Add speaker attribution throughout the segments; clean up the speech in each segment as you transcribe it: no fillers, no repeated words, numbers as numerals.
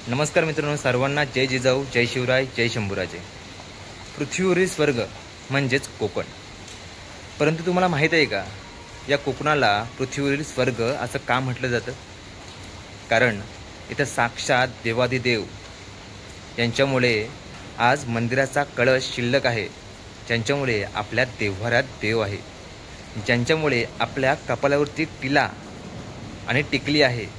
Speaker 1: नमस्कार मित्रांनो, सर्वांना जय जिजाऊ, जय शिवराय, जय शंभूराजे. पृथ्वीवरील स्वर्ग म्हणजेच कोकण. परंतु तुम्हाला माहीत आहे का, या कोकणाला पृथ्वीवरील स्वर्ग असं का म्हटलं जातं? कारण इथं साक्षात देवादिदेव यांच्यामुळे आज मंदिराचा कळस शिल्लक आहे, ज्यांच्यामुळे आपल्या देव्हाऱ्यात देव आहे, ज्यांच्यामुळे आपल्या कपालावरती टिला आणि टिकली आहे,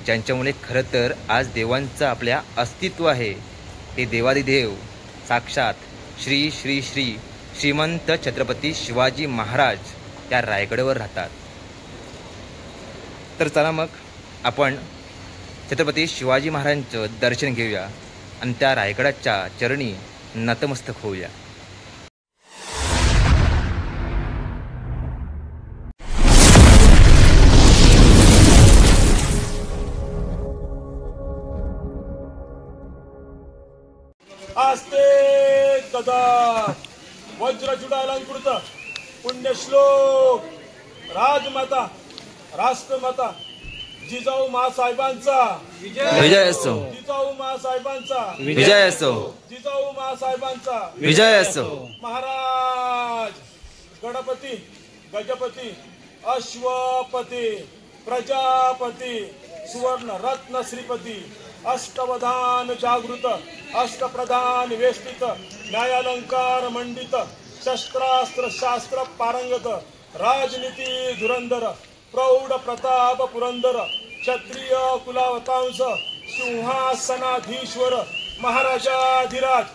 Speaker 1: ज्यांच्यामुळे खरं तर आज देवांचं आपल्या अस्तित्व आहे. ते देवादिदेव साक्षात श्री श्री श्री श्रीमंत छत्रपती शिवाजी महाराज त्या रायगडावर राहतात. तर चला मग आपण छत्रपती शिवाजी महाराजांचं दर्शन घेऊया आणि त्या रायगडाच्या चरणी नतमस्तक होऊया.
Speaker 2: आस्ते गदा वज्रजुडालंकृत पुण्यश्लोक राजमाता राष्ट्रमाता जिजाऊ मासाहेबांचा
Speaker 1: विजय असो.
Speaker 2: जिजाऊ मासाहेबांचा
Speaker 1: विजय असो.
Speaker 2: जिजाऊ मासाहेबांचा
Speaker 1: विजय असो.
Speaker 2: महाराज गणपती गजपती अश्वपती प्रजापती सुवर्ण रत्न श्रीपती अष्टवधान जागृत अष्टप्रधान वेष्टित न्यायालंकार मंडित शस्त्रास्त्र शास्त्र पारंगत राजनीती धुरंधर प्रौढ प्रताप पुरंदर क्षत्रिय कुलावतांश सिंहासनाधीश्वर महाराजाधिराज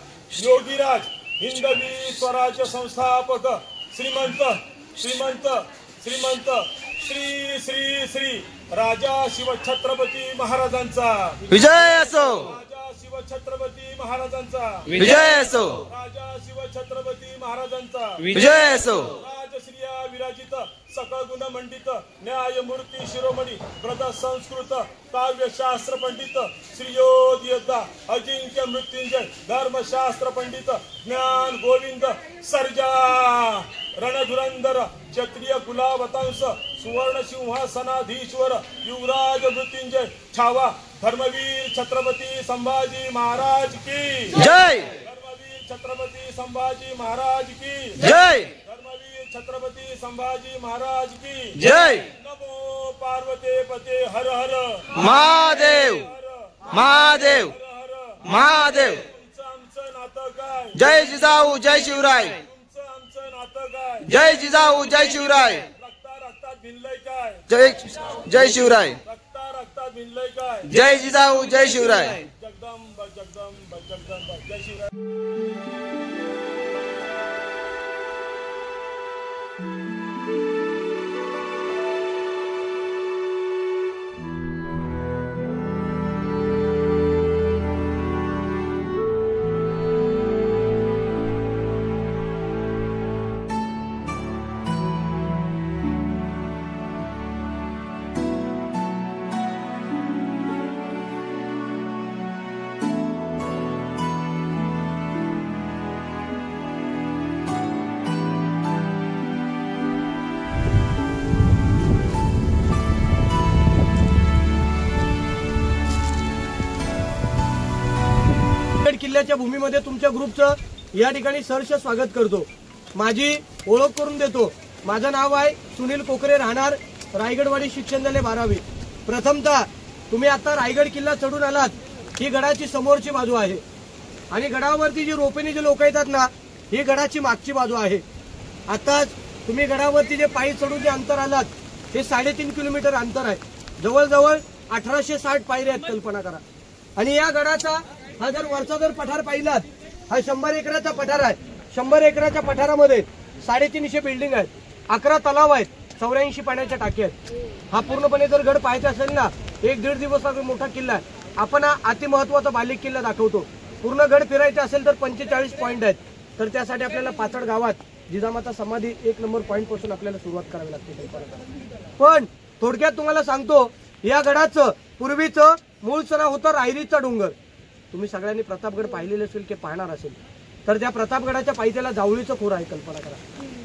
Speaker 2: योगीराज हिंदवी स्वराज्य संस्थापक श्रीमंत श्रीमंत श्रीमंत श्री श्री श्री राजा शिव छत्रपती महाराजांचा
Speaker 1: विजय असो.
Speaker 2: राजा शिव छत्रपती महाराजांचा
Speaker 1: विजय असो.
Speaker 2: राजा शिव छत्रपती महाराजांचा
Speaker 1: विजय असो.
Speaker 2: राजश्रिया विराजित सकळ गुण मंडित न्यायमूर्ती शिरोमणी व्रत संस्कृत काव्यशास्त्र पंडित श्रीयोद योद्धा अजिंक्य मृत्युंजय धर्मशास्त्र पंडित ज्ञान गोविंद सर्जा रणधुरंधर क्षत्रिय कुलावतांश सुवर्ण सिंहासनाधीश्वर युवराज मृत्युंजय छावा धर्मवीर छत्रपती संभाजी महाराज की
Speaker 1: जय.
Speaker 2: धर्मवीर छत्रपती संभाजी महाराज की
Speaker 1: जय.
Speaker 2: धर्मवीर छत्रपती संभाजी महाराज की
Speaker 1: जय.
Speaker 2: नमो पार्वते पते हर हर
Speaker 1: महादेव महादेव महादेव.
Speaker 2: तुमचं आमचं नातं काय?
Speaker 1: जय जिजाऊ जय शिवराय.
Speaker 2: तुमचं आमचं नातं काय?
Speaker 1: जय जिजाऊ जय शिवराय.
Speaker 2: रक्तात भिनलंय काय?
Speaker 1: जय जय शिवराय.
Speaker 2: रक्तात भिनलंय काय?
Speaker 1: जय जिजाऊ जय शिवराय.
Speaker 2: जगदंब जगदंब जगदंब जय शिवराय.
Speaker 3: किल्ल्याच्या भूमीमध्ये तुमच्या ग्रुपचं या ठिकाणी सहर्ष स्वागत करतो. माझी ओळख करून देतो. माझं नाव आहे सुनील कोकरे, राहणार रायगडवाडी शिक्षणालय 12वी. प्रथमतः तुम्ही आता रायगड किल्ला चढून आलात, ही गडाची समोरची बाजू आहे आणि गडावरती जी रोपेने जे लोक येतात ना, ही गडाची मागची बाजू आहे. आता तुम्ही गडावरती जे पायी चढून जे अंतर आलात, हे 3.5 किलोमीटर अंतर आहे. जवळजवळ 1860 पायऱ्या आहेत, कल्पना करा. आणि या गडाचा हा जर वरचा जर पठार पाहिलात, हा 100 एकराचा पठार आहे. 100 एकराच्या पठारामध्ये 350 बिल्डिंग आहेत, 11 तलाव आहेत, 84 पाण्याच्या टाक्या आहेत. हा पूर्णपणे जर गड पाहायचा असेल ना, 1-1.5 दिवसाचा मोठा किल्ला आहे. आपण हा अतिमहत्वाचा बालेक किल्ला दाखवतो. पूर्ण गड फिरायचा असेल तर 45 पॉईंट आहेत. तर त्यासाठी आपल्याला पाचड गावात जिजामाता समाधी 1 नंबर पॉईंट पासून आपल्याला सुरुवात करावी लागते. पण थोडक्यात तुम्हाला सांगतो, या गडाचं पूर्वीचं मूळचं नाव होतं रायरीचा डोंगर. तुम्ही सगळ्यांनी प्रतापगड पाहिलेले असेल की पाहणार असेल, तर त्या प्रतापगडाच्या पायथ्याला जावळीचं खोर आहे, कल्पना करा.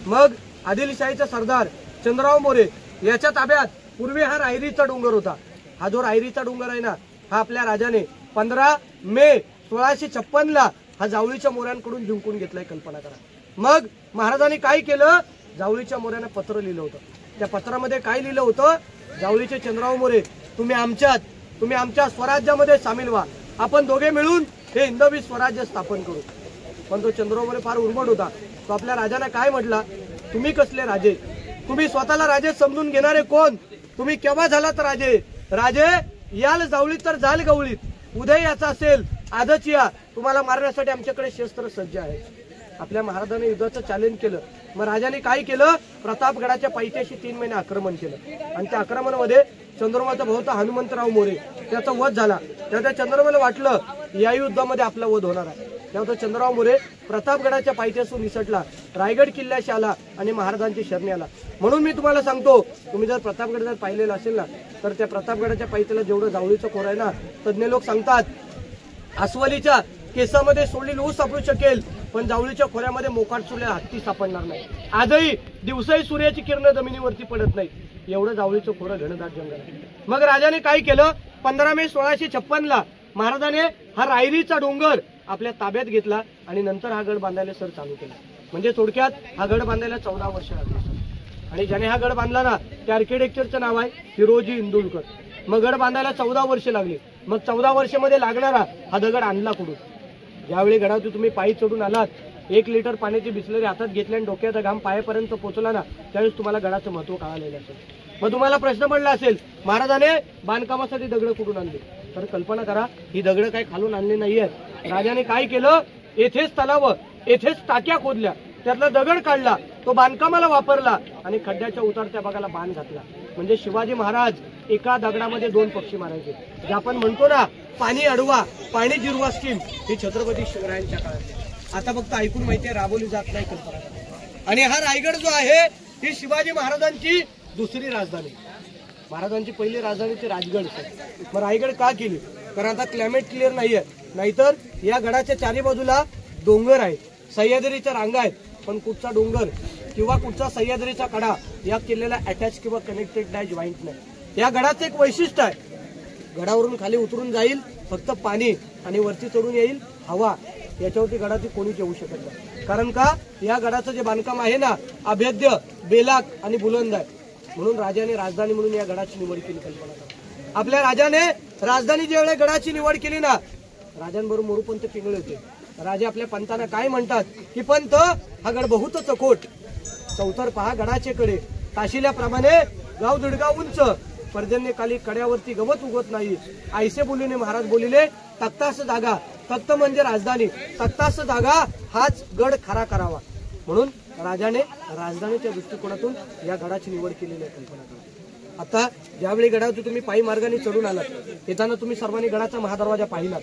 Speaker 3: मग आदिलशाहीचा सरदार चंद्रराव मोरे याच्या ताब्यात पूर्वी हा रायरीचा डोंगर होता. हा जो रायरीचा डोंगर आहे ना, हा आपल्या राजाने 15 मे 1656 हा जावळीच्या मोऱ्यांकडून जिंकून घेतलाय, कल्पना करा। मग महाराजांनी काय केलं, जावळीच्या मोऱ्याने पत्र लिहिलं होतं। त्या पत्रामध्ये काय लिहिलं होतं, जावळीचे चंद्रराव मोरे तुम्ही आमच्या स्वराज्यामध्ये सामील व्हा, आपण दोघे मिळून हे हिंदवी स्वराज्य स्थापन करू। पण तो चंद्रराव मोरे फार उर्मट होता। तो आपल्या राजांना काय म्हटला, तुम्ही कसले राजे, तुम्ही स्वतःला राजे समजून घेणारे कोण, तुम्ही केव्हा झालात राजे, राजे याल जावळीत तर जाल गवळीत, उदय याचा असेल आजच या, तुम्हाला मारण्यासाठी आमच्याकडे शस्त्र सज्ज आहे। आपल्या महाराजांनी युद्धाचं चॅलेंज केलं। मग राजाने काय केलं, प्रतापगडाच्या पायथ्याशी 3 महिने आक्रमण केलं आणि त्या आक्रमणामध्ये चंद्रमाचा भाऊ होता हनुमंतराव मोरे, त्याचा वध झाला। तेव्हा चंद्रमाला वाटलं या युद्धामध्ये आपला वध होणार आहे। तेव्हा तो चंद्रराव मोरे प्रतापगडाच्या पायथ्यासून निसटला, रायगड किल्ल्याशी आला आणि महाराजांची शरणी आला। म्हणून मी तुम्हाला सांगतो, तुम्ही जर प्रतापगड जर पाहिलेला असेल ना, तर त्या प्रतापगडाच्या पायथ्याला जेवढं जावळीचं खोर आहे ना, तज्ञ लोक सांगतात अस्वलीच्या केसामध्ये सोडलेली ऊस सापडू शकेल, पण जावळीच्या खोऱ्यामध्ये मोकाट सोडलेला हत्ती सापडणार नाही। आजही दिवसाही सूर्याची किरण जमिनीवरती पडत नाही, एवढं जावळीचं खोरं घनदाट जंगल आहे। मग राजाने काय केलं, 15 मे 1656 महाराजाने हा रायरीचा डोंगर आपल्या ताब्यात घेतला आणि नंतर हा गड बांधायला सर चालू केला। म्हणजे थोडक्यात हा गड बांधायला 14 वर्ष लागली आणि ज्याने हा गड बांधला ना, त्या आर्किटेक्चरचं नाव आहे हिरोजी इंदुलकर। मग गड बांधायला 14 वर्ष लागली। मग 14 वर्षामध्ये लागणारा हा दगड आणला कुठून, ज्यावेळी गडावरती तुम्ही पायी चढून आलात, 1 लिटर पाण्याची बिसलरी हातात घेतली आणि डोक्याचा घाम पायापर्यंत पोहोचला ना, त्यावेळेस तुम्हाला गडाचं महत्व कळालेलं असेल। मग तुम्हाला प्रश्न पडला असेल, महाराजाने बांधकामासाठी दगड कुठून आणली, तर कल्पना करा, ही दगड काही खालून आणली नाहीये। राजाने काय केलं, येथेच तलाव, येथेच टाक्या खोदल्या, त्यातला दगड काढला, तो बांधकामाला वापरला आणि खड्ड्याच्या उतरत्या भागाला बांध घातला। म्हणजे शिवाजी महाराज एका दगडामध्ये 2 पक्षी मारायचे। जे आपण म्हणतो ना, पाणी अडवा पाणी जिरवा स्कीम, ही छत्रपती शिवरायांच्या काळात। आता फक्त ऐकून माहिती आहे, राबवली जात नाही, कल्पना करा। आणि हा रायगड जो आहे, ही शिवाजी महाराजांची दुसरी राजधानी। महाराजांची पहिली राजधानी ती राजगड। मग रायगड का केली, कारण आता क्लायमेट क्लिअर नाहीये, नाहीतर या गडाच्या चारी बाजूला डोंगर आहेत, सह्याद्रीच्या रांगा आहेत, पण कुठचा डोंगर किंवा कुठचा सह्याद्रीचा कडा या किल्ल्याला अटॅच किंवा कनेक्टेड नाही, जॉईंट नाही। या गडाचं एक वैशिष्ट्य आहे, गडावरून खाली उतरून जाईल फक्त पाणी आणि वरती चढून येईल हवा, याच्यावरती गडाची कोणीच येऊ शकत नाही। कारण का, या गडाचं जे बांधकाम आहे ना, अभेद्य, बेलाक आणि बुलंद आहे। म्हणून राजाने राजधानी म्हणून या गडाची निवड केली। कल्पना करा, आपल्या राजाने राजधानी ज्यावेळेला गडाची निवड केली ना, राजांबरोबर मोरूपंत पिंगळे होते। राजे आपल्या पंतांना काय म्हणतात की पंत, हा गड बहुत चकोट, चौथर पहा गडाचे कडे, ताशिल्याप्रमाणे गाव दीडगाव उंच, पर्जन्यकाली कड्यावरती गवत उगवत नाही, ऐसे बोलिले महाराज बोलिले, तख्तास जागा, तख्त म्हणजे राजधानी, तख्तास जागा हाच गड खरा करावा। म्हणून राजाने राजधानीच्या दृष्टिकोनातून या गडाची निवड केलेली आहे। कल्पना करा, आता ज्यावेळी गडावरती तुम्ही पायी मार्गाने चढून आलात, येताना तुम्ही सर्वांनी गडाचा महादरवाजा पाहिलात,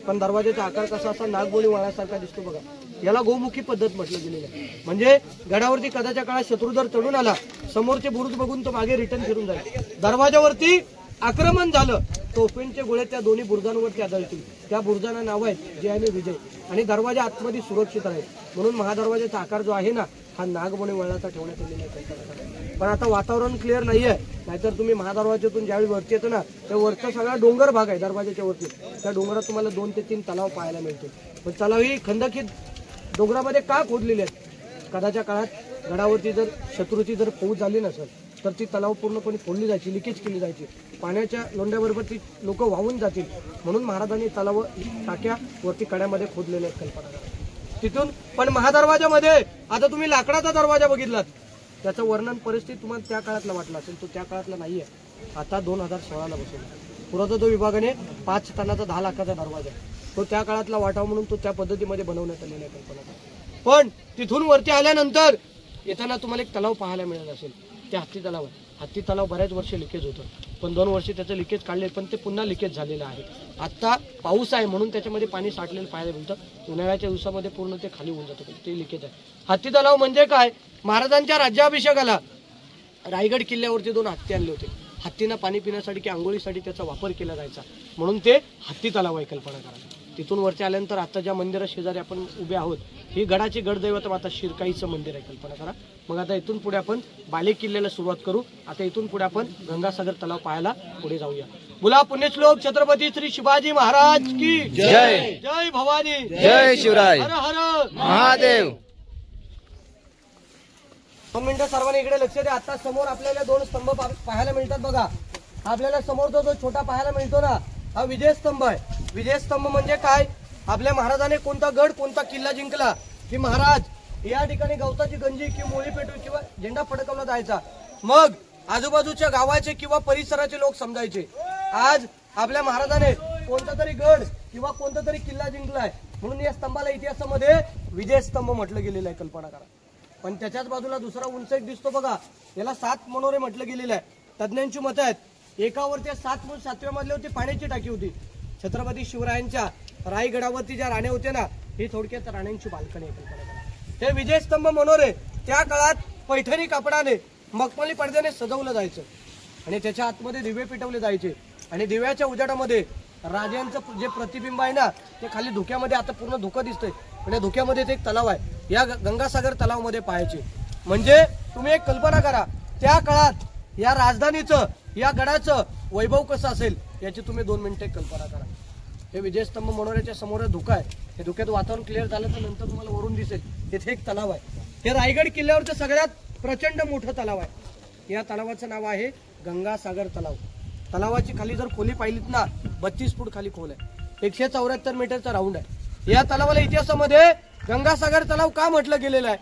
Speaker 3: पण दरवाजाचा आकार कसा असा नागबोळी वाळासारखा दिसतो बघा, याला गोमुखी पद्धत म्हटलं गेलेलं आहे। म्हणजे गडावरती कदाच्या काळात शत्रू जर चढून आला, समोरचे बुरुज बघून तो मागे रिटर्न फिरून जाईल। दरवाजावरती आक्रमण झालं, तोफेंचे गोळे त्या दोन्ही बुरुजांवरती आदळतील, त्या बुरुजांना नाव आहेत जय आणि विजय, आणि दरवाजा आतमध्ये सुरक्षित राहील। म्हणून महादरवाजाचा आकार जो आहे ना, हा नागबोळी वळणाचा ठेवण्यात आलेला आहे। पण आता वातावरण क्लिअर नाहीये, नाहीतर तुम्ही महादरवाजातून ज्यावेळी वरती येतो ना, त्या वरचा सगळा डोंगर भाग आहे दरवाजाच्या वरती, त्या डोंगरात तुम्हाला 2 ते 3 तलाव पाहायला मिळतील। पण तलाव ही खंडकीत डोंगरामध्ये का खोदलेले आहेत, कदाच्या काळात गडावरती जर शत्रूची जर फौज झाली नसेल, तर ती तलाव पूर्णपणे फोडली जायची, लिकेज केली जायची, पाण्याच्या लोंढ्याबरोबर ती लोक वाहून जातील। म्हणून महाराजांनी तलाव टाक्या वरती कड्यामध्ये खोदलेले आहेत। कल्पना करा तिथून। पण महादरवाजामध्ये आता तुम्ही लाकडाचा दरवाजा बघितलात, त्याचं वर्णन परिस्थिती तुम्हाला त्या काळातला वाटलं असेल, तो त्या काळातला नाहीये, आता 2016ला बसवला। पुरातत्व विभागाने 5 टनाचा 10 लाखाचा दरवाजा, तो त्या काळातला वाटावा म्हणून तो त्या पद्धतीमध्ये बनवण्यात आलेला आहे। कल्पना करा। पण तिथून वरती आल्यानंतर येताना तुम्हाला एक तलाव पाहायला मिळत असेल, ते हत्ती तलाव आहे। हत्ती तलाव बऱ्याच वर्ष लिकेज होतं, पण 2 वर्ष त्याचं लिकेज काढले, पण ते पुन्हा लिकेज झालेलं आहे। आता पाऊस आहे म्हणून त्याच्यामध्ये पाणी साठलेलं पाहायला मिळतं, उन्हाळ्याच्या दिवसामध्ये पूर्ण ते खाली होऊन जातं, ते लिकेज आहे। हत्ती तलाव म्हणजे काय, महाराजांच्या राज्याभिषेकाला रायगड किल्ल्यावरती 2 हत्ती आणले होते। हत्तींना पाणी पिण्यासाठी की आंघोळीसाठी त्याचा वापर केला जायचा, म्हणून ते हत्ती तलाव आहे। कल्पना करा। तिथून वरती आल्यानंतर आता ज्या मंदिरा शेजारी आपण उभे आहोत, ही गडाची गडदैवत माता शिरकाईचं मंदिर आहे। कल्पना करा। मग आता इथून पुढे आपण बाले किल्ल्याला सुरुवात करू। आता इथून पुढे आपण गंगासागर तलाव पाहायला पुढे जाऊया। बोला पुण्यश्लोक छत्रपती श्री शिवाजी महाराज की
Speaker 1: जय.
Speaker 3: जय भवानी,
Speaker 1: जय शिवराय,
Speaker 3: हर हर
Speaker 1: महादेव.
Speaker 3: 2 मिनिटं सर्वांनी इकडे लक्ष द्या. आता समोर आपल्याला 2 स्तंभ पाहायला मिळतात बघा. आपल्याला समोरचा जो छोटा पाहायला मिळतो ना, हा विजय स्तंभ आहे. विजय स्तंभ म्हणजे काय? आपल्या महाराजाने कोणता गड कोणता किल्ला जिंकला की महाराज या ठिकाणी गवताची गंजी किंवा मोळी पेटू किंवा झेंडा फडकवला जायचा. मग आजूबाजूच्या गावाचे किंवा परिसराचे लोक समजायचे आज आपल्या महाराजाने कोणता तरी गड किंवा कोणता तरी किल्ला जिंकलाय, म्हणून या स्तंभाला इतिहासामध्ये विजय स्तंभ म्हटलं गेलेलं आहे. कल्पना करा. पण त्याच्याच बाजूला दुसरा उंच एक दिसतो बघा, याला 7 मनोरे म्हटलं गेलेलं आहे. तज्ञांची मतं आहेत एकावरती 7 म्हणून 7व्या मजल्यावरती पाण्याची टाकी होती. छत्रपती शिवरायांच्या रायगडावरती ज्या राण्या होत्या ना, ही थोडक्यात राण्यांची बाल्कनी आहे. कल्पना करा. हे विजयस्तंभ मनोरे त्या काळात पैठणी कापडाने मखमली पडद्याने सजवलं जायचं आणि त्याच्या आतमध्ये दिवे पेटवले जायचे आणि दिव्याच्या उजाडामध्ये राजांचं जे प्रतिबिंब आहे ना, ते खाली धुक्यामध्ये आता पूर्ण धुकं दिसतंय, पण या धुक्यामध्ये एक तलाव आहे. या गंगासागर तलावामध्ये पाहायचे. म्हणजे तुम्ही एक कल्पना करा, त्या काळात या राजधानीचं या गडाचं वैभव कसं असेल याची तुम्ही 2 मिनिटे कल्पना करा. हे विजयस्तंभ मनोऱ्याच्या समोर धुका आहे. हे धुक्यात वातावरण क्लिअर झालं तर नंतर तुम्हाला वरून दिसेल तिथे एक तलाव आहे. हे रायगड किल्ल्यावरचं सगळ्यात प्रचंड मोठं तलाव आहे. या तलावाचं नाव आहे गंगासागर तलाव. तलावाची खाली जर खोली पाहिलीत ना, 32 फूट खाली खोल आहे. 174 मीटरचा राऊंड आहे. या तलावाला इतिहासामध्ये गंगासागर तलाव का म्हटलं गेलेलं आहे?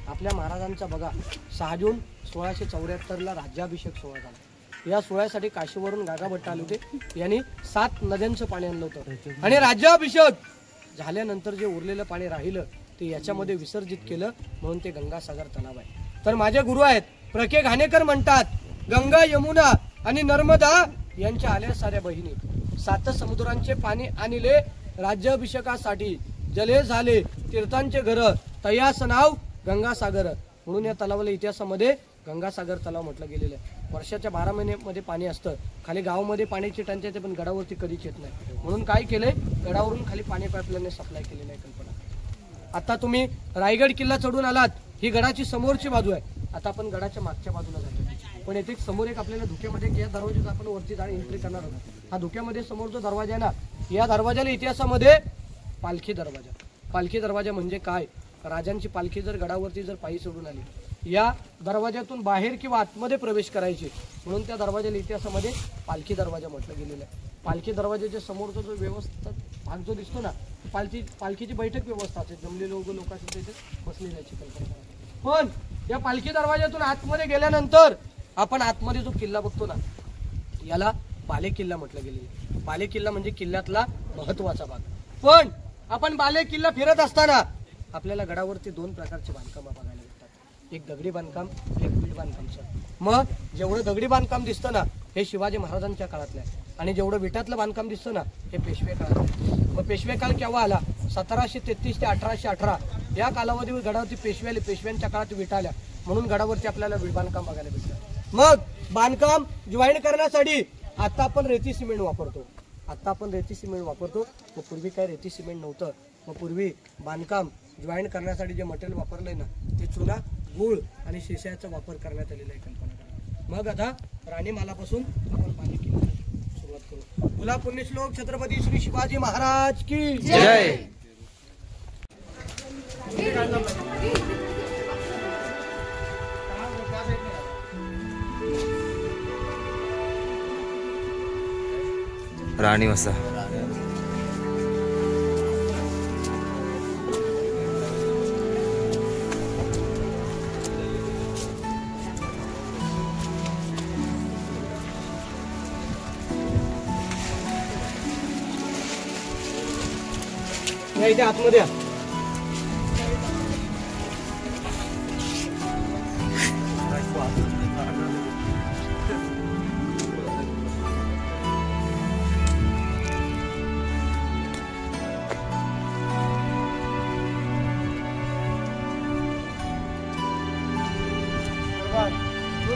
Speaker 3: आपल्या महाराजांचा बघा 6 जून 1674 राज्याभिषेक सोहळा झाला. या सोहळ्यासाठी काशीवरून गागाभट्ट आले होते. यांनी 7 नद्यांचं पाणी आणलं होतं आणि राज्याभिषेक झाल्यानंतर जे उरलेलं पाणी राहिलं ते याच्यामध्ये विसर्जित केलं, म्हणून ते गंगासागर तलाव आहे. तर माझे गुरु आहेत प्र.के. घाणेकर म्हणतात, गंगा यमुना आणि नर्मदा यांच्या आल्या साऱ्या बहिणी, 7 समुद्रांचे पाणी आणले राज्याभिषेकासाठी, जले झाले तीर्थांचे घर, तयास नाव गंगासागर. म्हणून या तलावाला इतिहासामध्ये गंगासागर तलाव म्हटलं गेलेलं आहे. वर्षाच्या 12 महिन्यामध्ये पाणी असतं. खाली गावामध्ये पाण्याची टंचाई येते, पण गडावरती कधीच येत नाही. म्हणून काय केलंय, गडावरून खाली पाणी पाईपलाईनने सप्लाय केलेलं आहे. कल्पना. आता तुम्ही रायगड किल्ला चढून आलात, ही गडाची समोरची बाजू आहे. आता आपण गडाच्या मागच्या बाजूला जातो. पण येथे समोर एक आपल्याला धुक्यामध्ये या दरवाजाचा आपण वरती जाऊन एंट्री करणार आहोत. हा धुक्यामध्ये समोर जो दरवाजा आहे ना, या दरवाजाला इतिहासामध्ये पालखी दरवाजा. पालखी दरवाजा म्हणजे काय? राजांची पालखी जर गडावरती जर पायी सोडून आली, या दरवाज्यातून बाहेर किंवा आतमध्ये प्रवेश करायचे, म्हणून त्या दरवाजाला इतिहासामध्ये पालखी दरवाजा म्हटलं गेलेलं आहे. पालखी दरवाजाच्या समोरचा जो व्यवस्था भाग जो दिसतो ना, पालखीची बैठक व्यवस्था असते. जमलेले लोक असतात तिथे बसले जायची कल्पना. पण या पालखी दरवाजातून आतमध्ये गेल्यानंतर आपण आतमध्ये जो किल्ला बघतो ना, याला बाले किल्ला म्हटलं गेलेलं. बाले किल्ला म्हणजे किल्ल्यातला महत्वाचा भाग. पण आपण बाले किल्ला फिरत असताना आपल्याला गडावरती 2 प्रकारचे बांधकाम बघायला भेटतात. एक दगडी बांधकाम, एक वीट बांधकाम. मग जेवढं दगडी बांधकाम दिसतं ना, हे शिवाजी महाराजांच्या काळातलं आहे आणि जेवढं विटातलं बांधकाम दिसतं ना, हे पेशवे काळात. मग पेशवे काळ केव्हा आला? 1733 ते 1818 या कालावधीवर गडावरती पेशवे आले. पेशव्यांच्या काळात विटा आल्या, म्हणून गडावरती आपल्याला वीट बांधकाम बघायला भेटलं. मग बांधकाम जॉईन करण्यासाठी आता आपण रेती सिमेंट वापरतो. मग पूर्वी काय रेती सिमेंट नव्हतं. मग पूर्वी बांधकाम जॉईन करण्यासाठी जे मटेरियल वापरलंय ना, ते चुना, गूळ आणि शिशाचा वापर करण्यात आलेला आहे. कल्पना करा. मग आता राणीमालापासून आपण पाणी किल्ल्याची सुरुवात करू. बोला पुण्यश्लोक छत्रपती श्री शिवाजी महाराज की
Speaker 1: जय. राणी वसा.
Speaker 3: या इथे आतमध्ये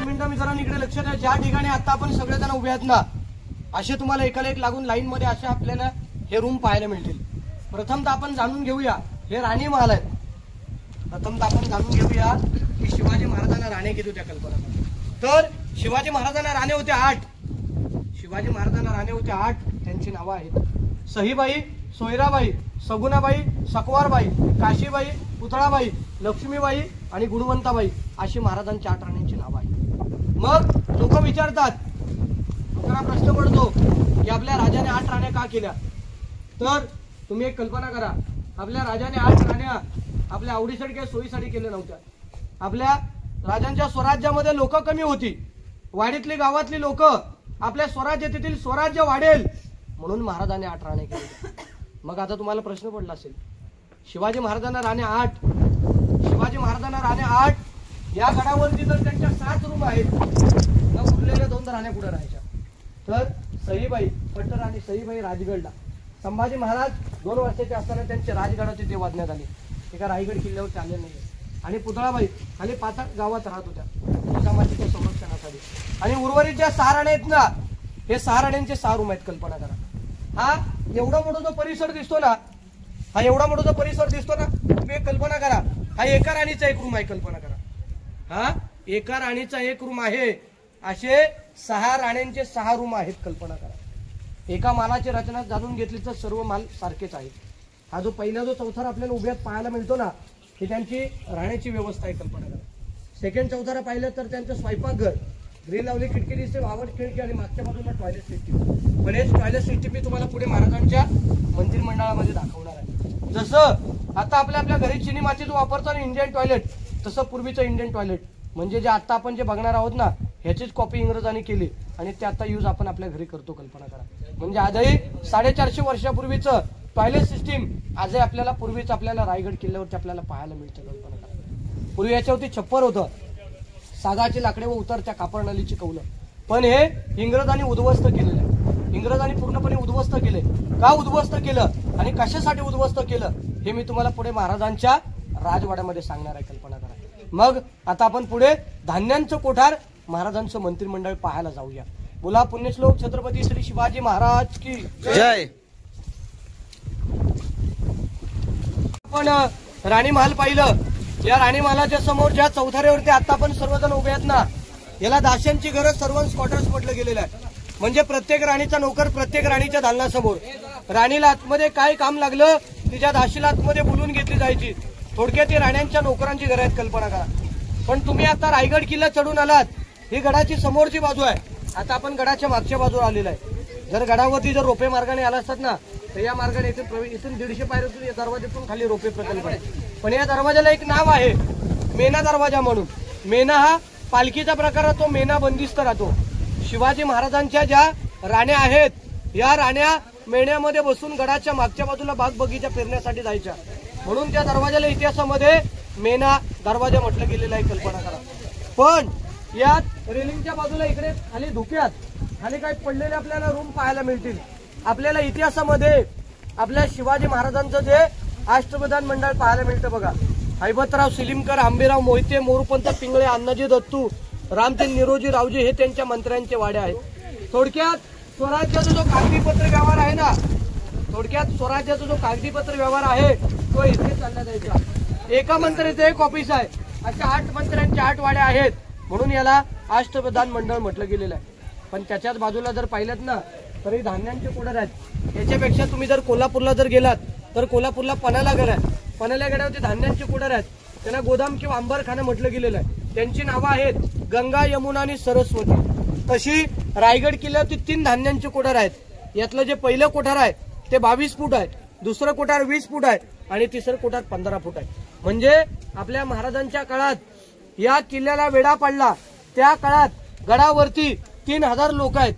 Speaker 3: मित्रांनो इकडे लक्ष द्या. ज्या ठिकाणी आता आपण सगळेजण उभे आहेत ना, असे तुम्हाला एकाला एक लागून लाईन मध्ये असे आपल्याला हे रूम पाहायला मिळतील. प्रथमतः आपण जाणून घेऊया, हे राणी महाल आहेत. प्रथमतः आपण जाणून घेऊया की शिवाजी महाराजांना राणे किती होत्या. कल्पना. तर शिवाजी महाराजांना राणे होते 8. शिवाजी महाराजांना राणे होते 8, त्यांची नावं आहेत सहीबाई, सोयराबाई, सगुणाबाई, सकवारबाई, काशीबाई, पुतळाबाई, लक्ष्मीबाई आणि गुणवंताबाई अशी महाराजांची 8 राण्यांची नावं आहेत। मग लोक विचारतात, लोकांना प्रश्न पडतो की आपल्या राजाने 8 राण्या का केल्या? तर तुम्ही एक कल्पना करा, आपल्या राजाने 8 राण्या आपल्या आवडीसाठी किंवा सोयीसाठी केल्या नव्हत्या। आपल्या राजांच्या स्वराज्यामध्ये लोक कमी होती, वाडीतली गावातली लोक आपल्या स्वराज्यातील स्वराज्य वाढेल म्हणून महाराजांनी 8 राण्या केल्या। मग आता तुम्हाला प्रश्न पडला असेल, शिवाजी महाराजांना राण्या 8, शिवाजी महाराजांना राण्या 8, या गडावरती तर त्यांच्या 7 रूम आहेत, मग उरलेल्या 2 राण्या कुठे राहायच्या? तर सईबाई, पट्टराणी सईबाई राजगडला, संभाजी महाराज 2 वर्षाचे असताना त्यांचे राजगडाचे ते वाजण्यात आले, एका रायगड किल्ल्यावर चालले नाही। आणि पुतळाबाई खाली 5 गावात राहत होत्या समाजाच्या संरक्षणासाठी। आणि उर्वरित ज्या 6 राण्या आहेत ना, हे 6 राण्यांचे 6 रूम आहेत। कल्पना करा, हा एवढा मोठा जो परिसर दिसतो ना, हा एवढा मोठा जो परिसर दिसतो ना, तुम्ही कल्पना करा, हा एका राणीचा 1 रूम आहे। कल्पना करा, हा एका राणीचा 1 रूम आहे, असे 6 राण्यांचे 6 रूम आहेत। कल्पना करा, एका मालाची रचना जाणून घेतली तर सर्व माल सारखेच आहेत। हा जो पहिला जो चौथरा आपल्याला उभ्यात पाहायला मिळतो ना, ही त्यांची राहण्याची व्यवस्था आहे। कल्पना करा, सेकंड चौथरा पाहिलं तर त्यांचं स्वयंपाकघर, ग्रिल लावली, खिडकी दिसते, वावट खिडकी आणि मागच्या बाजूला टॉयलेट सिस्टीम। पण हेच टॉयलेट सिस्टीम मी तुम्हाला पुढे महाराजांच्या मंत्रिमंडळामध्ये दाखवणार आहे। जसं आता आपल्या घरी चिनी मातीचं वापरतो ना इंडियन टॉयलेट, तसं पूर्वीचं इंडियन टॉयलेट म्हणजे जे आता आपण जे बघणार आहोत ना, ह्याचीच कॉपी इंग्रजांनी केली आणि ते आता यूज आपण आपल्या घरी करतो। कल्पना करा, म्हणजे आजही 450 वर्षापूर्वीचं टॉयलेट सिस्टीम आजही आपल्याला पूर्वीच आपल्याला रायगड किल्ल्यावरती आपल्याला पाहायला मिळतं। कल्पना करा, पूर्वी याच्यावरती छप्पर होतं, सागाची लाकडे व उतरत्या कापडनलीची कौलं, पण हे इंग्रजांनी उद्ध्वस्त केलेलं आहे। इंग्रजांनी पूर्णपणे उद्ध्वस्त केले। का उद्ध्वस्त केलं आणि कशासाठी उद्ध्वस्त केलं हे मी तुम्हाला पुढे महाराजांच्या राजवाड्यामध्ये सांगणार आहे। कल्पना करा। मग आता आपण पुढे धान्यांचं कोठार, महाराजांचं मंत्रिमंडळ पाहायला जाऊया। बोला पुण्यश्लोक छत्रपती श्री शिवाजी महाराज की
Speaker 1: जय।
Speaker 3: आपण राणी महाल पाहिलं, या राणी महालाच्या समोर ज्या चौथऱ्यावरती आता आपण सर्वजण उभे आहेत ना, याला दास्यांची गरज सर्वंट क्वार्टर्स म्हटलं गेलेलं आहे। म्हणजे प्रत्येक राणीचा नोकर प्रत्येक राणीच्या दालनासमोर, राणीला आतमध्ये काय काम लागलं तिच्या दाशीला आतमध्ये बोलून घेतली जायची। थोडक्यात ही राण्यांच्या नोकरांची घर आहेत। कल्पना करा, पण तुम्ही आता रायगड किल्ला चढून आलात, ही गडाची समोरची बाजू आहे, आता आपण गडाच्या मागच्या बाजूला आलेला आहे। जर गडावरती जर रोपे मार्गाने आला असतात ना, तर या मार्गाने इथून 150 पायऱ्यातून या दरवाज्यातून खाली रोपे प्रकल्प आहे। पण या दरवाजाला एक नाव आहे, मेना दरवाजा म्हणून। मेना हा पालखीचा प्रकार राहतो, मेना बंदिस्त राहतो। शिवाजी महाराजांच्या ज्या राण्या आहेत, या राण्या मेण्यामध्ये बसून गडाच्या मागच्या बाजूला बाग बगीचा फिरण्यासाठी जायच्या, म्हणून त्या दरवाजाला इतिहासामध्ये मेना दरवाजा म्हटलं गेलेलं आहे। कल्पना करा, पण यात रेलिंगच्या बाजूला इकडे खाली धुक्यात खाली काही पडलेले आपल्याला रूम पाहायला मिळतील। आपल्याला इतिहासामध्ये आपल्या शिवाजी महाराजांचं जे अष्टप्रधान मंडळ पाहायला मिळतं बघा, हैबतराव सिलिमकर, आंबेराव मोहिते, मोरूपंत पिंगळे, अण्णाजी दत्तू, रामचंद्र निरोजी रावजी हे त्यांच्या मंत्र्यांचे वाडे आहेत। थोडक्यात स्वराज्याचा जो कागदीपत्र व्यवहार आहे ना, थोडक्यात स्वराज्याचा जो कागदीपत्र व्यवहार आहे तो इथे चालला जायचा। एका मंत्र्याचं 1 ऑफिस आहे, अशा 8 मंत्र्यांचे 8 वाडे आहेत, म्हणून याला अष्टप्रधान मंडळ म्हटलं गेलेलं आहे। पण त्याच्याच बाजूला जर पाहिलं ना, तरी धान्यांचे कोठार आहेत। याच्यापेक्षा तुम्ही जर कोल्हापूरला जर गेलात तर कोल्हापूरला पन्हाळा गड आहे, पन्हाळा गडावरती धान्यांचे कोठार आहेत, त्यांना गोदाम किंवा अंबारखाना म्हटलं गेलेलं आहे। त्यांची नावं आहेत गंगा, यमुना आणि सरस्वती। तशी रायगड किल्ल्यावरती 3 धान्यांचे कोठार आहेत। यातलं जे पहिलं कोठार आहे ते 22 फूट आहे, दुसरं कोठार 20 फूट आहे आणि तिसरं कोठार 15 फूट आहे। म्हणजे आपल्या महाराजांच्या काळात या किल्ल्याला वेढा पडला, त्या काळात गडावरती 3000 लोक आहेत,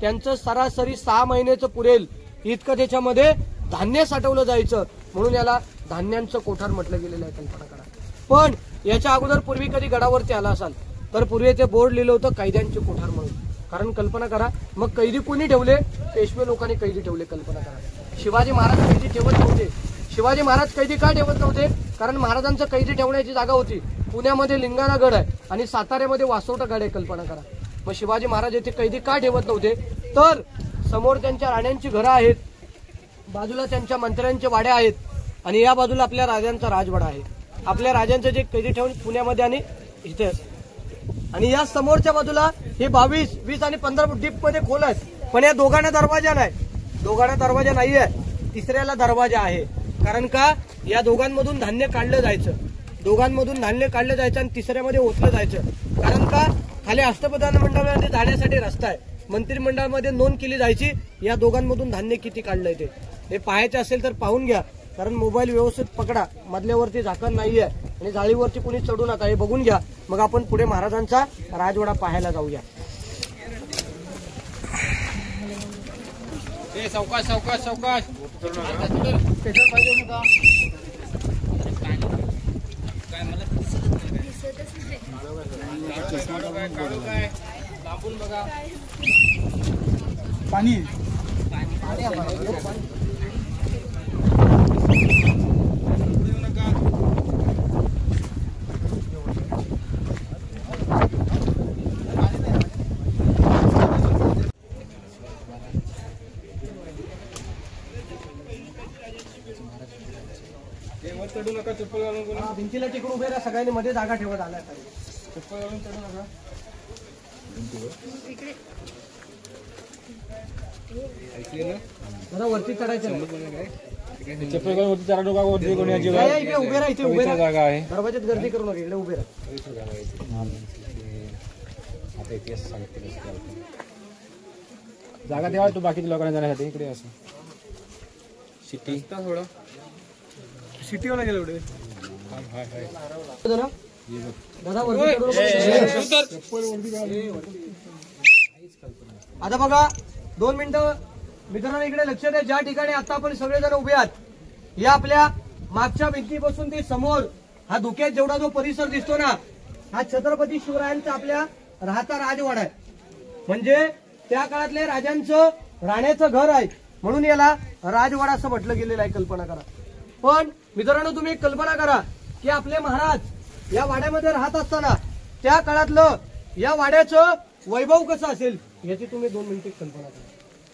Speaker 3: त्यांचं सरासरी 6 महिन्याचं पुरेल इतकं त्याच्यामध्ये धान्य साठवलं जायचं, म्हणून याला धान्यांचं कोठार म्हटलं गेलेलं आहे। कल्पना करा, पण याच्या अगोदर पूर्वी कधी गडावरती आला असाल तर पूर्वी ते बोर्ड लिहिलं होतं कैद्यांचे कोठार म्हणून। कारण कल्पना करा, मग कैदी कोणी ठेवले? पेशवे लोकांनी कैदी ठेवले। कल्पना करा, शिवाजी महाराज कैदी ठेवत नव्हते। शिवाजी महाराज कैदी का ठेवत नव्हते? कारण महाराजांचं कैदी ठेवण्याची जागा होती, पुण्यामध्ये लिंगाणा गड आहे आणि साताऱ्यामध्ये वासोटा गड आहे। कल्पना करा, मग शिवाजी महाराज येथे कैदी का ठेवत नव्हते? तर समोर त्यांच्या राण्यांची घरं आहेत, बाजूला त्यांच्या मंत्र्यांचे वाड्या आहेत आणि या बाजूला आपल्या राजांचा राजवाडा आहे। आपल्या राजांचं जे कैदी ठेवून पुण्यामध्ये आणि इथे, आणि या समोरच्या बाजूला हे 22, 20 आणि 15 फूट डीप मध्ये खोल आहेत, पण या दोघांना दरवाजा नाहीये, तिसऱ्याला दरवाजा आहे. कारण का या दोघांमधून धान्य काढलं जायचं आणि तिसऱ्यामध्ये ओतलं जायचं. कारण का खाली अष्टप्रधान मंडळामध्ये जाण्यासाठी रस्ता आहे, मंत्रिमंडळामध्ये नोंद केली जायची या दोघांमधून धान्य किती काढलंय ते. हे पाहायचे असेल तर पाहून घ्या, कारण मोबाईल व्यवस्थित पकडा, मधल्यावरती झाकण नाहीये आणि जाळीवरती कोणी चढू नका, हे बघून घ्या. मग आपण पुढे महाराजांचा राजवाडा पाहायला जाऊया.
Speaker 2: सावकाश सावकाश सावकाश पाणी चढू नका, चप्पल घालून
Speaker 3: भिंतीला टिकून उभे राहा, सगळ्यांनी मध्ये जागा ठेवत आल्या.
Speaker 2: चप्पल घालून चढू नका.
Speaker 3: जरा वरती चढायचं नाही.
Speaker 2: चप्पल घालून वरती चढा नका. वरती कोणी अजिबात
Speaker 3: इकडे उभे राहा, इथे उभे राहा,
Speaker 2: जागा आहे.
Speaker 3: दरवाज्यात गर्दी करू नका, इकडे उभे राहा.
Speaker 2: जागा तेव्हा तू बाकीच्या लोकांना जाण्यासाठी इकडे असं सिटी वाला गेलो एवढे.
Speaker 3: दादा वरती आता बघा 2 मिनिटं मित्रांनो इकडे लक्ष द्या. ज्या ठिकाणी आता आपण सगळेजण उभे आहात या आपल्या मागच्या भिंतीपासून ते समोर हा धुक्यात जेवढा जो परिसर दिसतो ना, हा छत्रपती शिवरायांचा आपल्या राहता राजवाडा आहे. म्हणजे त्या काळातल्या राजांचं राहण्याचं घर आहे, म्हणून याला राजवाडा असं म्हटलं गेलेलं आहे. कल्पना करा. पण मित्रांनो तुम्ही एक कल्पना करा की आपले महाराज या वाड्यामध्ये राहत असताना त्या काळातलं या वाड्याचं वैभव कसं असेल याची तुम्ही 2 मिनिटे कल्पना करा.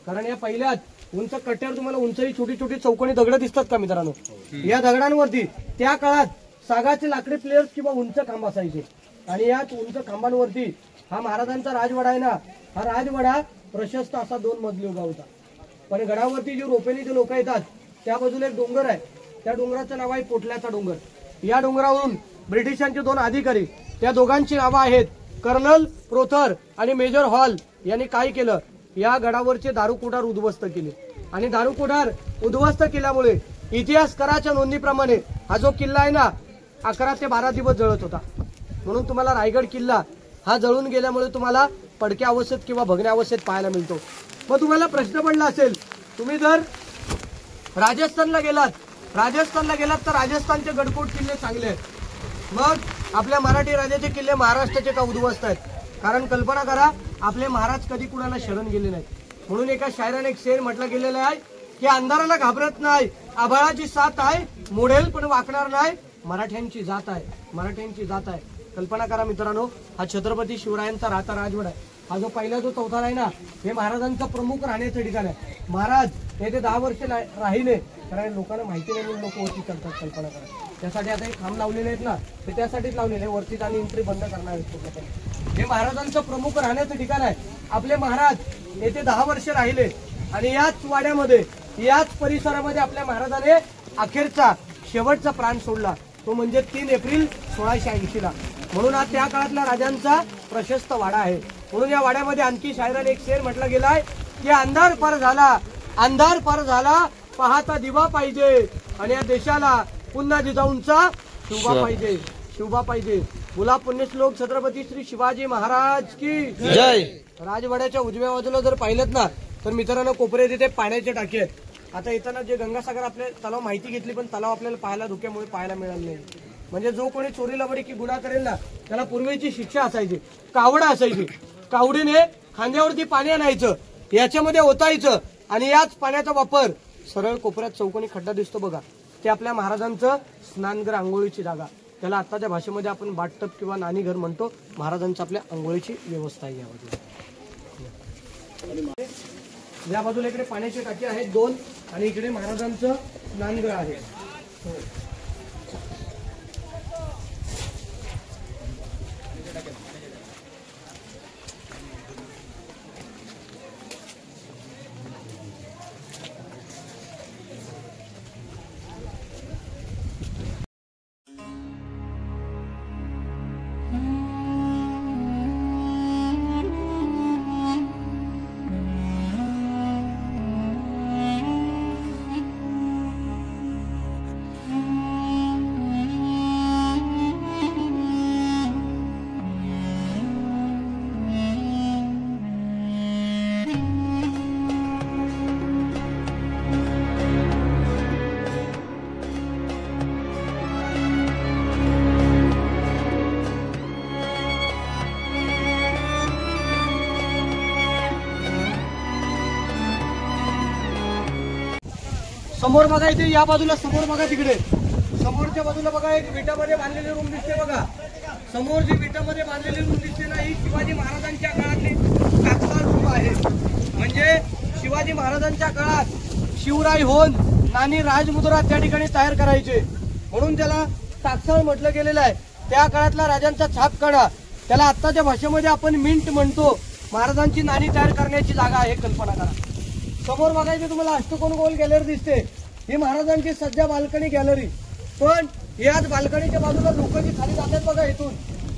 Speaker 3: कारण या पहिल्याच उंच कट्ट्यावर तुम्हाला उंचही छोटी छोटी चौकोनी दगड दिसतात का मित्रांनो? या दगडांवरती त्या काळात सागाचे लाकडी प्लेयर्स किंवा उंच खांब असायचे आणि या उंच खांबांवरती हा महाराजांचा राजवाडा आहे ना, हा राजवाडा प्रशस्त असा 2 मजली उभा होता. पण गडावरती जे रोपेनी जे लोक येतात त्या बाजूला एक डोंगर आहे, त्या डोंगराचं नाव आहे पोटल्याचा डोंगर. या डोंगरावरून ब्रिटिशांचे 2 अधिकारी, त्या दोघांची नावं आहेत कर्नल प्रोथर आणि मेजर हॉल, यांनी काय केलं, या गडावरचे दारुकुठार उद्ध्वस्त केले. आणि दारुकुठार उद्ध्वस्त केल्यामुळे इतिहासकाराच्या नोंदीप्रमाणे हा जो किल्ला आहे ना 11 ते 12 दिवस जळत होता. म्हणून तुम्हाला रायगड किल्ला हा जळून गेल्यामुळे तुम्हाला पडक्या अवस्थेत किंवा भग्न अवस्थेत पाहायला मिळतो. मग तुम्हाला प्रश्न पडला असेल, तुम्ही जर राजस्थानला गेलात तर राजस्थानचे गडकोट किल्ले चांगले आहेत, मग आपल्या मराठी राजाचे किल्ले महाराष्ट्राचे का उद्ध्वस्त आहेत? कारण कल्पना करा आपले महाराज कधी कुणाला शरण गेले नाहीत. म्हणून एका शायराने एक शेर म्हटलं गेलेलं आहे की अंधाराला घाबरत नाही, आभाळाची साथ आहे, मोडेल पण वाकणार नाही, मराठ्यांची जात आहे. कल्पना करा मित्रांनो, हा छत्रपती शिवरायांचा राहता राजवाडा आहे. हा जो पहिला जो चौथार आहे ना, हे महाराजांचं प्रमुख राहण्याचं ठिकाण आहे. महाराज येथे 10 वर्ष राहिले, कारण लोकांना माहिती नाही म्हणून लोक वरती चढतात. कल्पना करा, त्यासाठी आता हे खांब लावलेले आहेत ना, ते त्यासाठीच लावलेले आहे, वरती जाणे एंट्री बंद करणार आहेत. हे महाराजांचं प्रमुख राहण्याचं ठिकाण आहे. आपले महाराज येथे 10 वर्ष राहिले आणि याच वाड्यामध्ये याच परिसरामध्ये आपल्या महाराजाने अखेरचा शेवटचा प्राण सोडला, तो म्हणजे 3 एप्रिल 1680 म्हणून हा त्या काळातल्या राजांचा प्रशस्त वाडा आहे. म्हणून या वाड्यामध्ये आणखी शायराने एक शेर म्हटलं गेलाय की अंधार पार झाला पाहता दिवा पाहिजे आणि या देशाला पुन्हा जिजाऊंचा शिवबा पाहिजे. बोला पुण्यश्लोक छत्रपती श्री शिवाजी महाराज की जय. राजवाड्याच्या उजव्या बाजूला जर पाहिलं ना तर मित्रांनो कोपऱ्यात तिथे पाण्याचे टाकी आहेत. आता येताना जे गंगासागर आपले तलाव माहिती घेतली, पण तलाव आपल्याला पाहायला धोक्यामुळे पाहायला मिळालं नाही. म्हणजे जो कोणी चोरी लबाडी की गुन्हा करेल ना त्याला पूर्वीची शिक्षा असायची, कावडा असायची. कावडीने खांद्यावरती पाणी आणायचं, याच्यामध्ये ओतायचं आणि याच पाण्याचा वापर सरळ कोपऱ्यात चौकोनी खड्डा दिसतो बघा, ते आपल्या महाराजांचं स्नानगृह, आंघोळीची जागा, त्याला आताच्या भाषेमध्ये आपण बाथटब किंवा नानी घर म्हणतो. महाराजांचं आपल्या आंघोळीची व्यवस्था आहे या बाजूला. या बाजूला इकडे पाण्याची टाकी आहेत 2 आणि इकडे महाराजांचं स्नानगृह आहे. समोर बघा, इथे या बाजूला समोर बघा, तिकडे समोरच्या बाजूला बघा एक विटामध्ये बांधलेली रूम दिसते बघा. समोर जी विटामध्ये बांधलेली रूम दिसते ना, ही शिवाजी महाराजांच्या काळातली टाकसाळ रूम आहे. म्हणजे शिवाजी महाराजांच्या काळात शिवराय होऊन नानी राजमुद्रा त्या ठिकाणी तयार करायचे, म्हणून त्याला टाकसाळ म्हटलं गेलेलं आहे. त्या काळातला राजांचा छापखाना, त्याला आत्ताच्या भाषेमध्ये आपण मिंट म्हणतो. महाराजांची नाणी तयार करण्याची जागा आहे, कल्पना करा. समोर बघायचे तुम्हाला अष्टकोन गोल गॅलरी दिसते, ही महाराजांची सध्या बाल्कनी गॅलरी. पण याच बाल्कनीच्या बाजूला लोक जी खाली जातात बघा, इथून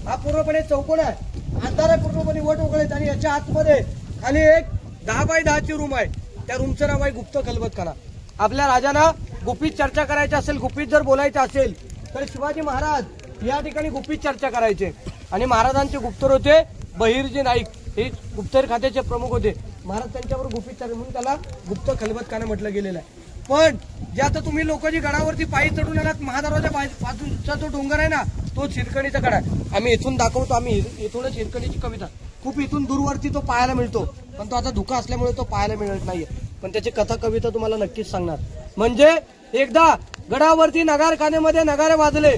Speaker 3: हा पूर्णपणे चौकोन आहे, अंधार आहे पूर्णपणे, वट उघडे. आणि याच्या आतमध्ये खाली एक 10 बाय 10ची रूम आहे. त्या रूमचं नाव आहे गुप्त खलबतखाना. आपल्या राजांना गुपित चर्चा करायची असेल, गुपित जर बोलायचं असेल तर शिवाजी महाराज या ठिकाणी गुपित चर्चा करायचे. आणि महाराजांचे गुप्तर होते बहिर्जी नाईक, हे गुप्तहेर खात्याचे प्रमुख होते. महाराज त्यांच्यावर गुपित चर्चा म्हणून त्याला गुप्त खलबतखाना म्हटलं गेलेलं आहे. पण जे आता तुम्ही लोक जी गडावरती पायी चढून आलात, महादाराच्या बाजूचा जो डोंगर आहे ना, तो हिरकणीचा गड आहे. आम्ही इथून दाखवतो, आम्ही इथूनच हिरकणीची कविता खूप इथून दूरवरती तो पाहायला मिळतो, पण तो आता धुका असल्यामुळे तो पाहायला मिळत नाहीये. पण त्याची कथा कविता तुम्हाला नक्कीच सांगणार. म्हणजे एकदा गडावरती नगारखान्यामध्ये नगारे वाजले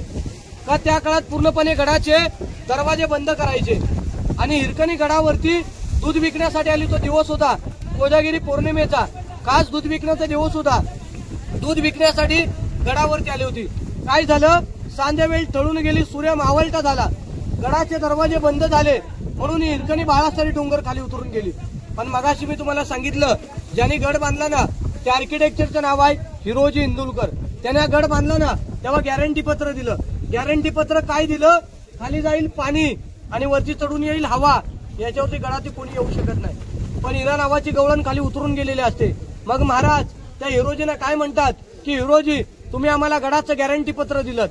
Speaker 3: का त्या काळात पूर्णपणे गडाचे दरवाजे बंद करायचे. आणि हिरकणी गडावरती दूध विकण्यासाठी आली. तो दिवस होता कोजागिरी पौर्णिमेचा, खास दूध विकण्याचा दिवस होता. दूध विकण्यासाठी गडावरती आली होती. काय झालं, सांजेवेळी तळून गेली, सूर्य मावळता झाला, गडाचे दरवाजे बंद झाले, म्हणून हिरकणी बाळासारी डोंगर खाली उतरून गेली. पण मगाशी मी तुम्हाला सांगितलं, ज्यांनी गड बांधला ना, त्या आर्किटेक्चरचं नाव आहे हिरोजी इंदुलकर. त्याने गड बांधला ना, तेव्हा गॅरंटी पत्र दिलं. गॅरंटी पत्र काय दिलं, खाली जाईल पाणी आणि वरती चढून येईल हवा, याच्यावरती गडाती कोणी येऊ शकत नाही. पण हिरा नावाची गवळण खाली उतरून गेलेली असते. मग महाराज त्या हिरोजीना काय म्हणतात की, हिरोजी तुम्ही आम्हाला गडाचं गॅरंटी पत्र दिलं,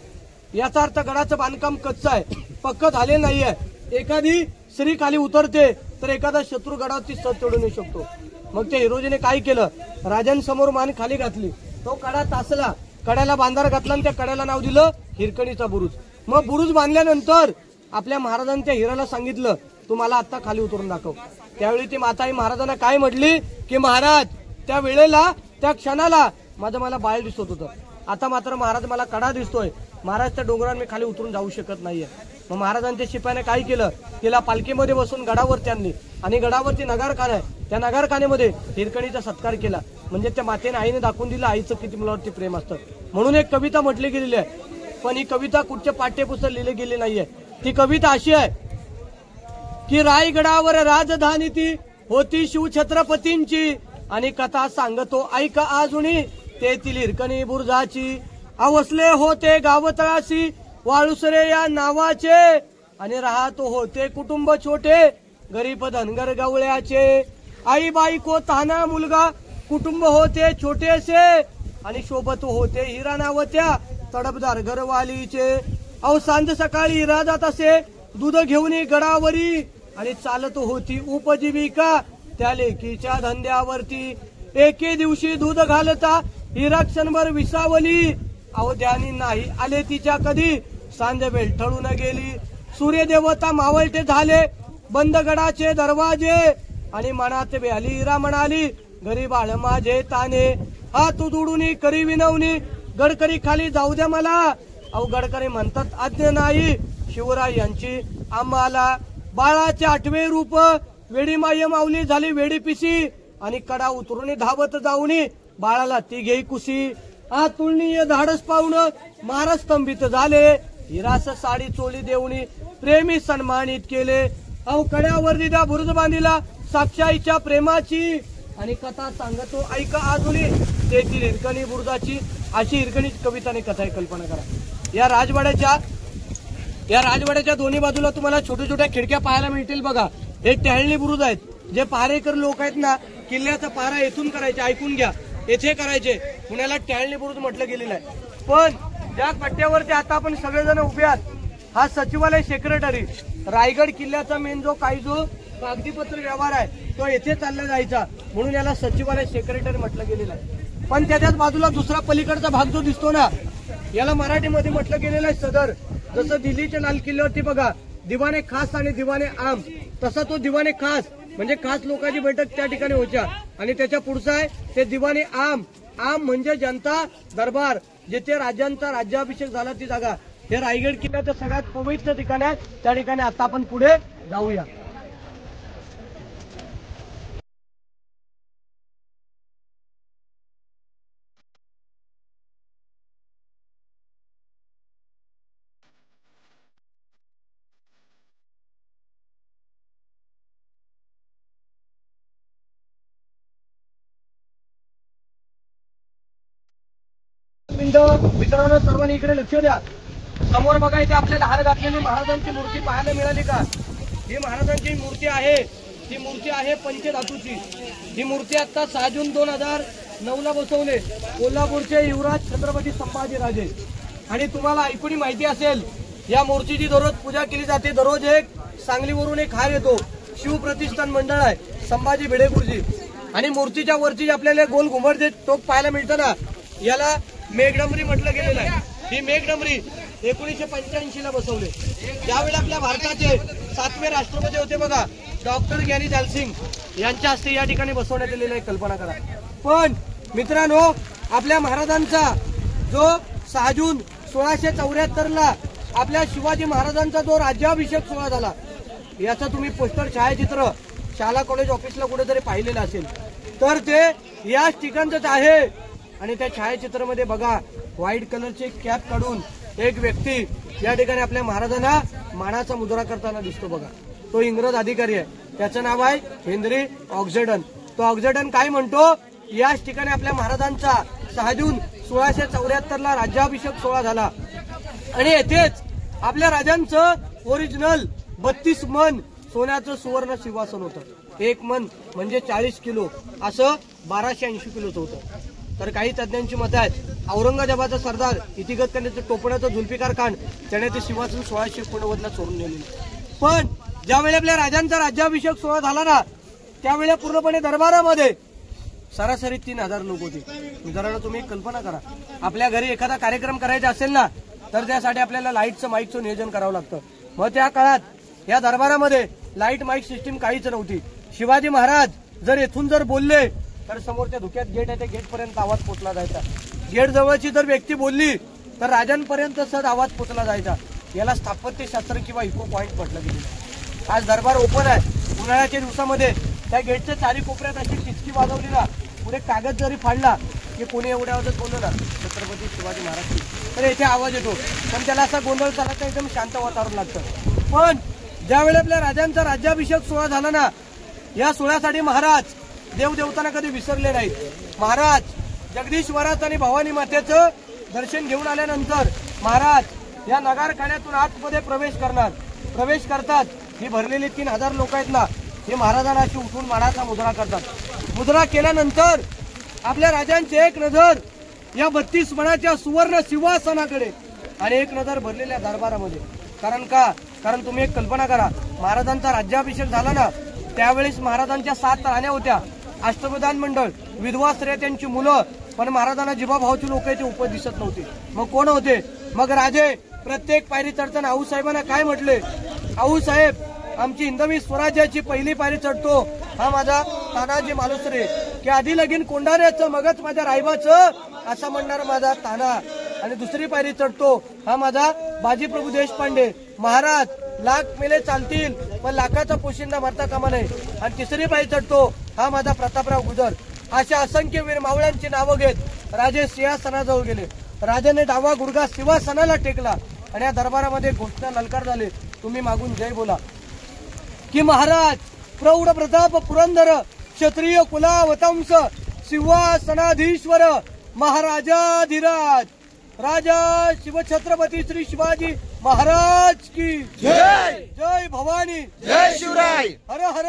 Speaker 3: याचा अर्थ गडाचं बांधकाम कच्चं आहे, पक्क झाले नाहीये. एखादी स्त्री खाली उतरते तर एखादा शत्रू गडावरती सत चढून येऊ शकतो. मग त्या हिरोजीने काय केलं, राजांसमोर मान खाली घातली, तो कडा तासला, कड्याला बांधार घातला आणि त्या कड्याला नाव दिलं हिरकणीचा बुरुज. मग बुरुज बांधल्यानंतर आपल्या महाराजांच्या हिराला सांगितलं, तू मला आता खाली उतरून दाखव. त्यावेळी ती माताई महाराजांना काय म्हटली की, महाराज त्या वेळेला त्या क्षणाला मला बाळ दिसत होतं, आता मात्र महाराज मला कडा दिसतोय, महाराज त्या डोंगरावर मी खाली उतरून जाऊ शकत नाहीये. मग महाराजांच्या शिपायाने काय केलं, तिला पालखीमध्ये बसून गडावरती आणली आणि गडावरती नगारखाना आहे, त्या नगारखान्यामध्ये हिरकणीचा सत्कार केला. म्हणजे त्या मातेने आईने दाखवून दिलं आईचं किती मुलावरती प्रेम असतं. म्हणून एक कविता म्हटली गेलेली आहे. पण ही कविता कुठच्या पाठ्यपुस्तक लिहिली गेली नाहीये. ती कविता अशी आहे की, रायगडावर राजधानी ती होती शिवछत्रपतींची, आणि कथा सांगतो ऐका आजुनी तेथील हिरकणी बुरुजाची. अवसले होते गावतळाशी वाळुसरे या नावाचे, आणि राहतो होते कुटुंब छोटे गरीब धनगर गवळ्याचे. आई बायको ताना मुलगा कुटुंब होते छोटेसे, आणि शोभत होते हिरा नावत्या तडपदार घरवालीचे. अहो सांज सकाळी हिरा जात असे दूध घेऊन गडावरी, आणि चालत होती उपजीविका त्या लेकीच्या धंद्यावरती. एके दिवशी दूध घालता हिरा क्षणभर विसावली, अहो ध्यानी नाही आले तिच्या कधी सांजवेळ ठळून गेली. सूर्यदेवता मावळते झाले बंद गडाचे दरवाजे, आणि मनात व्याली हिरा म्हणाली घरी बाळ माझे ताने. हात दुडून करी विनवणी गडकरी खाली जाऊ द्या मला, अहो गडकरी म्हणतात आज्ञा नाही शिवराय यांची आम्हाला. बाळाचे 8वे रूप वेडी माय माऊली झाली वेडी पिसी, आणि कडा उतरून धावत जाऊनी बाळाला ती घेई कुशी. तुळणीय धाडस पाहून महाराज स्तंभित झाले, हिरास साडी चोळी देऊनी प्रेमी सन्मानित केले. अहो कड्यावर दिदा बुरुज बांधिला साक्षाईच्या प्रेमाची, आणि कथा सांगतो ऐका आजुनी तेथील हिरकणी बुरुजाची. अशी हिरकणी कविताने कथा आहे, कल्पना करा. या राजवाड्याच्या दोन्ही बाजूला तुम्हाला छोट्या छोट्या खिडक्या पाहायला मिळतील बघा. हे टहळणी बुरुज आहेत. जे पहारेकर लोक आहेत ना, किल्ल्याचा पहारा येथून करायचे, ऐकून घ्या, येथे करायचे, पुण्याला टहळणी बुरुज म्हटलं गेलेलं आहे. पण ज्या कट्ट्यावरती आता आपण सगळेजण उभे आहात, हा सचिवालय सेक्रेटरी. रायगड किल्ल्याचा मेन जो कागदीपत्र व्यवहार आहे तो येथे चालला जायचा, म्हणून याला सचिवालय सेक्रेटरी म्हटलं गेलेलं आहे. पण त्याच्याच बाजूला दुसरा पलीकडचा भाग जो दिसतो ना, याला मराठीमध्ये म्हटलं गेलेलं आहे सदर. जसं दिल्लीच्या लाल किल्ल्यावरती बघा दिवाने खास आणि दिवाने आम, तसा तो दिवाने खास म्हणजे खास लोकांची बैठक त्या ठिकाणी व्हायच्या. आणि त्याच्या पुढचा आहे ते दिवाने आम, आम म्हणजे जनता दरबार, जिथे राजांचा राज्याभिषेक झाला ती जागा, हे रायगड किल्ल्याचं सगळ्यात पवित्र ठिकाण आहे. त्या ठिकाणी आता आपण पुढे जाऊया. मित्रांनो, सर्वांनी इकडे लक्ष द्या. समोर बघा, इथे आपल्याला हार घातलेली महाराजांची मूर्ती पाहायला मिळाली का? ही महाराजांची मूर्ती आहे. ही मूर्ती आहे पंचधातूची. ही मूर्ती आता 6 जून 2009ला बसवले कोल्हापूरचे युवराज छत्रपती संभाजीराजे. आणि तुम्हाला ऐकून माहिती असेल, या मूर्तीची दररोज पूजा केली जाते. दररोज एक सांगलीवरून एक हार येतो. शिवप्रतिष्ठान मंडळ आहे, संभाजी भिडेगुरुजी. आणि मूर्तीच्या वरची आपल्याला गोल घुमट जे टोक पाहायला मिळतं ना, याला मेघडंबरी म्हटलं गेलेलं आहे. ही मेघडंबरी 1985ला बसवले. ज्यावेळी आपल्या भारताचे 7वे राष्ट्रपती होते बघा, डॉक्टर ज्ञानी जालसिंग यांच्या हस्ते या ठिकाणी बसवण्यात आलेलं आहे. कल्पना करा. पण मित्रांनो, आपल्या महाराजांचा जो 6 जून 1674ला आपल्या शिवाजी महाराजांचा जो राज्याभिषेक सोहळा झाला, याचा तुम्ही पोस्टर छायाचित्र शाला कॉलेज ऑफिसला कुठेतरी पाहिलेलं असेल, तर ते याच ठिकाणचंच आहे. आणि त्या छायाचित्रामध्ये बघा, व्हाईट कलरची कॅप काढून एक व्यक्ती या ठिकाणी आपल्या महाराजांना मानाचा मुजरा करताना दिसतो बघा. तो इंग्रज अधिकारी आहे. त्याचं नाव आहे हेनरी ऑक्झेडन. तो ऑक्झेडन काय म्हणतो, याच ठिकाणी आपल्या महाराजांचा 6 जून 1674ला राज्याभिषेक सोहळा झाला. आणि येथेच आपल्या राजांचं ओरिजिनल 32 मन सोन्याचं सुवर्ण सिंहासन होतं. 1 मन म्हणजे 40 किलो, असं 1280 किलोचं होतं. तर काही तज्ञांची मत आहेत, औरंगजेबाचा सरदार इतिगतकर्णीचं टोपणाचं जुल्फिकार खान त्याने ते सिंहासन 1689ला चोरून नेलेलं. पण ज्यावेळी आपल्या राजांचा राज्याभिषेक सोहळा झाला ना, त्यावेळी पूर्णपणे दरबारामध्ये सरासरी 3000 लोक होते. मित्रांनो, तुम्ही कल्पना करा, आपल्या घरी एखादा कार्यक्रम करायचा असेल ना, तर त्यासाठी आपल्याला लाईटचं माईकचं नियोजन करावं लागतं. मग त्या काळात या दरबारामध्ये लाईट माईक सिस्टीम काहीच नव्हती. शिवाजी महाराज जर येथून जर बोलले तर समोरच्या धुक्यात गेट आहे, त्या गेटपर्यंत आवाज पोचला जायचा. गेट जवळची जर व्यक्ती बोलली तर राजांपर्यंत सद आवाज पोचला जायचा. याला स्थापत्यशास्त्र किंवा इको पॉइंट म्हटलं गेलं. आज दरबार ओपन आहे. उन्हाळ्याच्या दिवसामध्ये त्या गेटच्या 4 कोपऱ्यात अशी टिचकी वाजवली ना, पुढे कागद जरी फाडला की कोणी एवढ्या आवाजात बोललं ना, छत्रपती शिवाजी महाराज, तर येथे आवाज येतो. पण त्याला असा गोंधळ चालत नाही, एकदम शांत वातावरण लागतं. पण ज्यावेळी आपल्या राजांचा राज्याभिषेक सोहळा झाला ना, या सोहळ्यासाठी महाराज देवदेवतांना कधी विसरले नाहीत. महाराज जगदीश्वराचं आणि भवानी मातेचं दर्शन घेऊन आल्यानंतर महाराज या नगारखान्यातून आतमध्ये प्रवेश करतात. ही भरलेली 3000 लोक आहेत ना, हे महाराजांना अशी उठून मानाचा मुद्रा करतात. मुद्रा केल्यानंतर आपल्या राजांची एक नजर या 32 मणाच्या सुवर्ण सिंहासनाकडे आणि एक नजर भरलेल्या दरबारामध्ये. कारण तुम्ही एक कल्पना करा, महाराजांचा राज्याभिषेक झाला ना, त्यावेळेस महाराजांच्या 7 राण्या होत्या, अष्टप्रधान मंडळ, विधवा स्त्रिया, त्यांची मुलं. पण महाराजांना जिवाभावाची लोक ते उपस्थित दिसत नव्हते. मग कोण होते? मग राजे प्रत्येक पायरी चढताना आऊसाहेबांना काय म्हटले, आऊसाहेब, आमची हिंदवी स्वराज्याची पहिली पायरी चढतो हा माझा तानाजी मालुसरे, की आधी लगीन कोंढाण्याचं मगच माझ्या रायबाचं, असं म्हणणार माझा ताना. आणि दुसरी पायरी चढतो हा माझा बाजीप्रभू देशपांडे, महाराज लाख मेले चालतील पण लाखाचा पोशिंदा मरता कामा नये. आणि तिसरी पायरी चढतो हा माझा प्रतापराव गुजर. अशा असंख्य वीर मावळ्यांची नावं घेत राजे सिंहासनाजवळ गेले. राजाने डावा गुडघा सिंहासनाला टेकला आणि या दरबारामध्ये घोषणा ललकार झाले, तुम्ही मागून जय बोला, की महाराज प्रौढ प्रताप पुरंदर क्षत्रिय कुलावतंस सिंहासनाधीश्वर महाराजाधिराज राजा शिवछत्रपती श्री शिवाजी महाराज की जय. जय भवानी,
Speaker 1: जय शिवराय,
Speaker 3: हर हर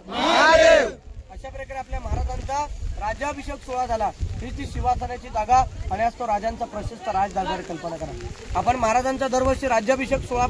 Speaker 1: महादेव.
Speaker 3: अशा प्रकारे आपल्या महाराजांचा राज्याभिषेक सोहळा झाला. ही ती सिंहासनाची जागा आणि आज तो राजांचा प्रशस्त राजदरबार. कल्पना करा, आपण महाराजांचा दरवर्षी राज्याभिषेक सोहळा